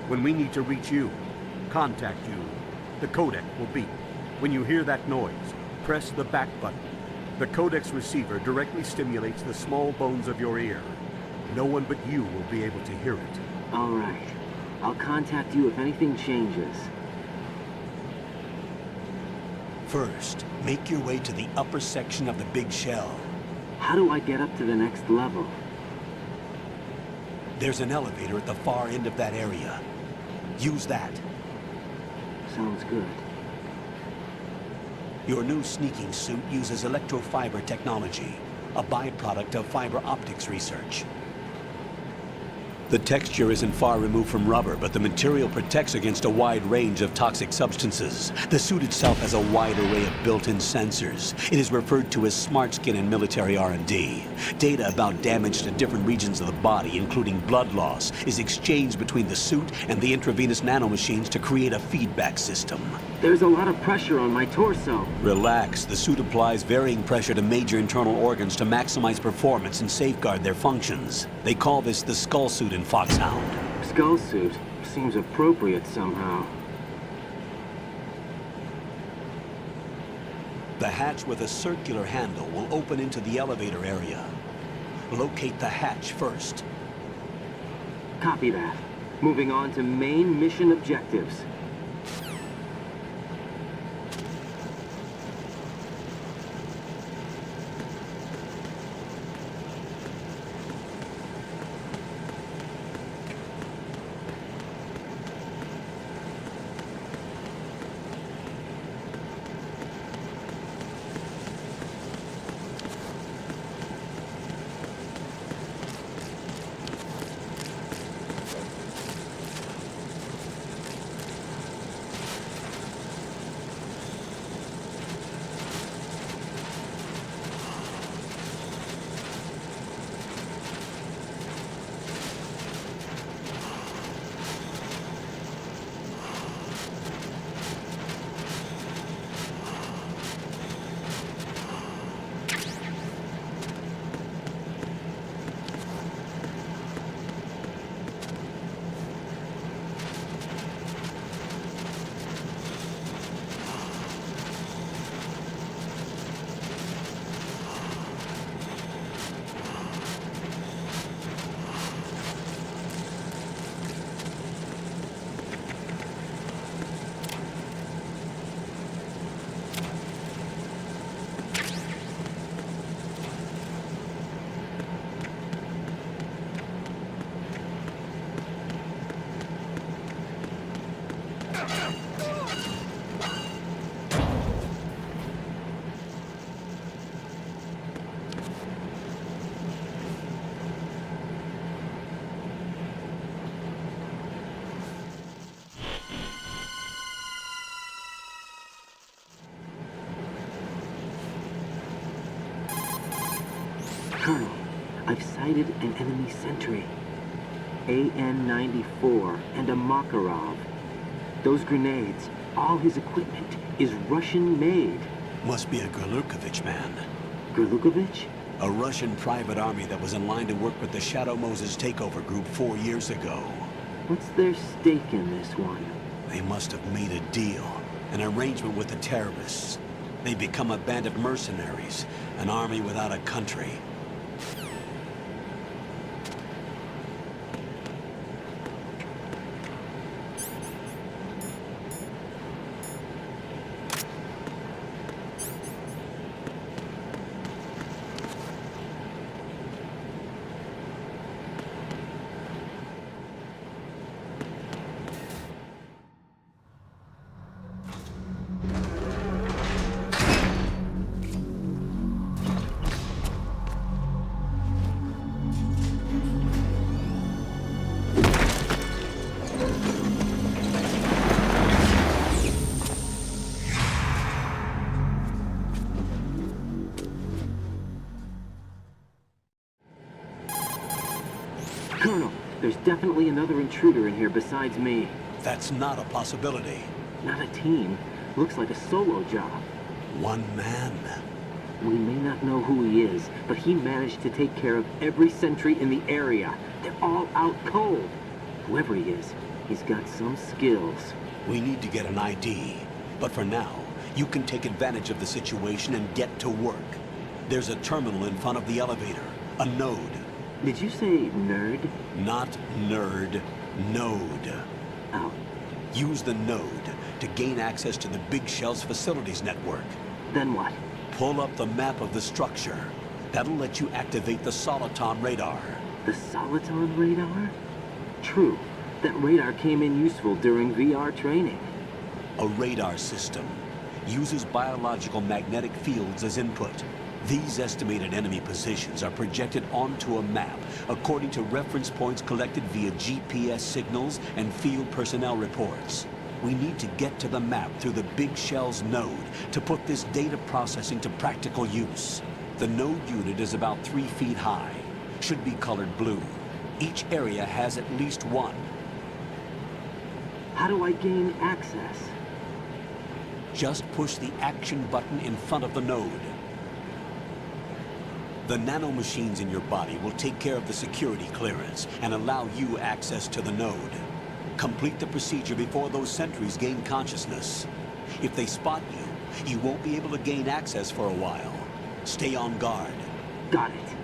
When we need to reach you, contact you, the codec will beep. When you hear that noise, press the back button. The codec's receiver directly stimulates the small bones of your ear. No one but you will be able to hear it. All right. I'll contact you if anything changes. First, make your way to the upper section of the Big Shell. How do I get up to the next level? There's an elevator at the far end of that area. Use that. Sounds good. Your new sneaking suit uses electrofiber technology. a byproduct of fiber optics research. The texture isn't far removed from rubber, but the material protects against a wide range of toxic substances. The suit itself has a wide array of built-in sensors. It is referred to as smart skin in military R&D. Data about damage to different regions of the body, including blood loss, is exchanged between the suit and the intravenous nanomachines to create a feedback system. There's a lot of pressure on my torso. Relax. The suit applies varying pressure to major internal organs to maximize performance and safeguard their functions. They call this the skull suit in Foxhound. Skull suit seems appropriate somehow. The hatch with a circular handle will open into the elevator area. Locate the hatch first. Copy that. Moving on to main mission objectives. Colonel, I've sighted an enemy sentry. AN-94 and a Makarov. Those grenades, all his equipment, is Russian-made. Must be a Gurlukovich man. Gurlukovich? A Russian private army that was in line to work with the Shadow Moses takeover group 4 years ago. What's their stake in this one? They must have made a deal, an arrangement with the terrorists. They become a band of mercenaries, an army without a country. Colonel, there's definitely another intruder in here besides me. That's not a possibility. Not a team. Looks like a solo job. One man. We may not know who he is, but he managed to take care of every sentry in the area. They're all out cold. Whoever he is, he's got some skills. We need to get an ID. But for now, you can take advantage of the situation and get to work. There's a terminal in front of the elevator. A node. Did you say nerd? Not nerd. Node. Oh. Use the node to gain access to the Big Shell's facilities network. Then what? Pull up the map of the structure. That'll let you activate the Soliton radar. The Soliton radar? True. That radar came in useful during VR training. A radar system uses biological magnetic fields as input. These estimated enemy positions are projected onto a map according to reference points collected via GPS signals and field personnel reports. We need to get to the map through the Big Shell's node to put this data processing to practical use. The node unit is about 3 feet high, should be colored blue. Each area has at least one. How do I gain access? Just push the action button in front of the node. The nanomachines in your body will take care of the security clearance and allow you access to the node. Complete the procedure before those sentries gain consciousness. If they spot you, you won't be able to gain access for a while. Stay on guard. Got it.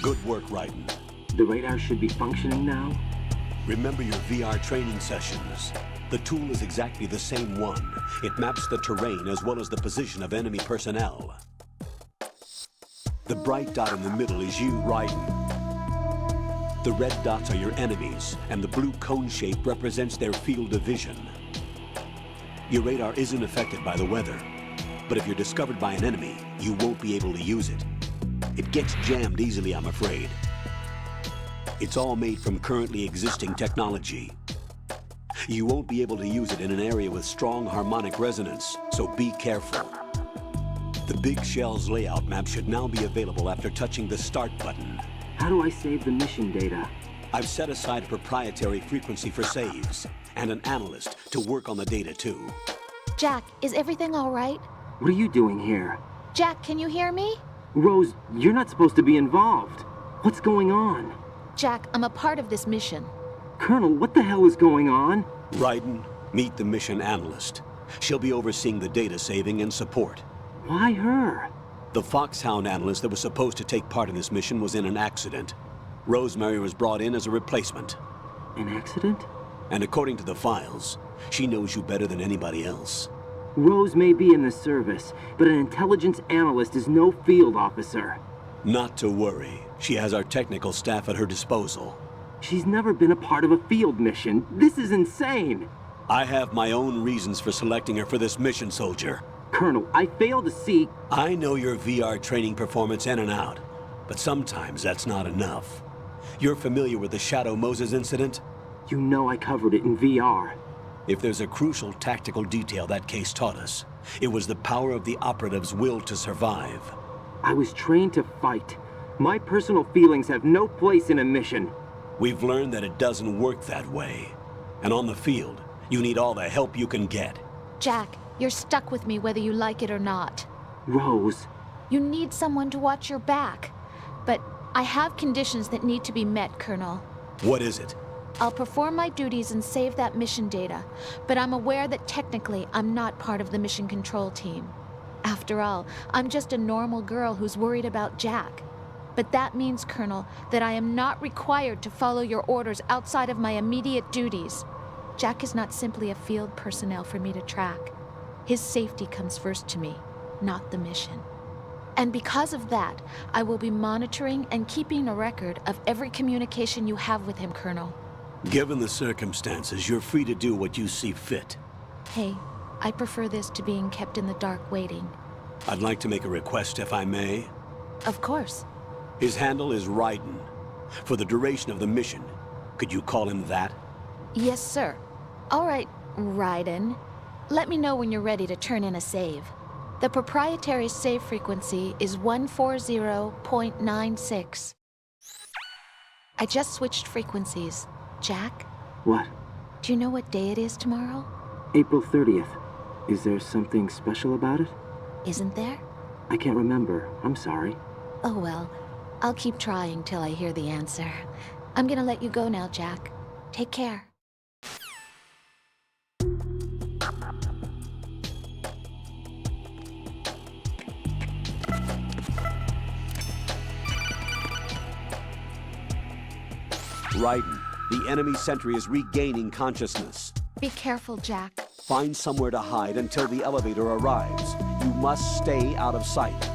Good work, Raiden. The radar should be functioning now? Remember your VR training sessions. The tool is exactly the same one. It maps the terrain as well as the position of enemy personnel. The bright dot in the middle is you, Raiden. The red dots are your enemies, and the blue cone shape represents their field of vision. Your radar isn't affected by the weather, but if you're discovered by an enemy, you won't be able to use it. It gets jammed easily, I'm afraid. It's all made from currently existing technology. You won't be able to use it in an area with strong harmonic resonance, so be careful. The Big Shell's layout map should now be available after touching the Start button. How do I save the mission data? I've set aside a proprietary frequency for saves, and an analyst to work on the data too. Jack, is everything all right? What are you doing here? Jack, can you hear me? Rose, you're not supposed to be involved. What's going on? Jack, I'm a part of this mission. Colonel, what the hell is going on? Raiden, meet the mission analyst. She'll be overseeing the data saving and support. Why her? The Foxhound analyst that was supposed to take part in this mission was in an accident. Rosemary was brought in as a replacement. An accident? And according to the files, she knows you better than anybody else. Rose may be in the service, but an intelligence analyst is no field officer. Not to worry. She has our technical staff at her disposal. She's never been a part of a field mission. This is insane. I have my own reasons for selecting her for this mission, soldier. Colonel, I fail to see... I know your VR training performance in and out, but sometimes that's not enough. You're familiar with the Shadow Moses incident? You know I covered it in VR. If there's a crucial tactical detail that case taught us, it was the power of the operative's will to survive. I was trained to fight. My personal feelings have no place in a mission. We've learned that it doesn't work that way. And on the field, you need all the help you can get. Jack, you're stuck with me whether you like it or not. Rose. You need someone to watch your back. But I have conditions that need to be met, Colonel. What is it? I'll perform my duties and save that mission data, but I'm aware that technically I'm not part of the mission control team. After all, I'm just a normal girl who's worried about Jack. But that means, Colonel, that I am not required to follow your orders outside of my immediate duties. Jack is not simply a field personnel for me to track. His safety comes first to me, not the mission. And because of that, I will be monitoring and keeping a record of every communication you have with him, Colonel. Given the circumstances, you're free to do what you see fit. Hey, I prefer this to being kept in the dark waiting. I'd like to make a request, if I may. Of course. His handle is Raiden. For the duration of the mission, could you call him that? Yes, sir. All right, Raiden. Let me know when you're ready to turn in a save. The proprietary save frequency is 140.96. I just switched frequencies. Jack? What? Do you know what day it is tomorrow? April 30th. Is there something special about it? Isn't there? I can't remember. I'm sorry. Oh well. I'll keep trying till I hear the answer. I'm gonna let you go now, Jack. Take care. Raiden, the enemy sentry is regaining consciousness. Be careful, Jack. Find somewhere to hide until the elevator arrives. You must stay out of sight.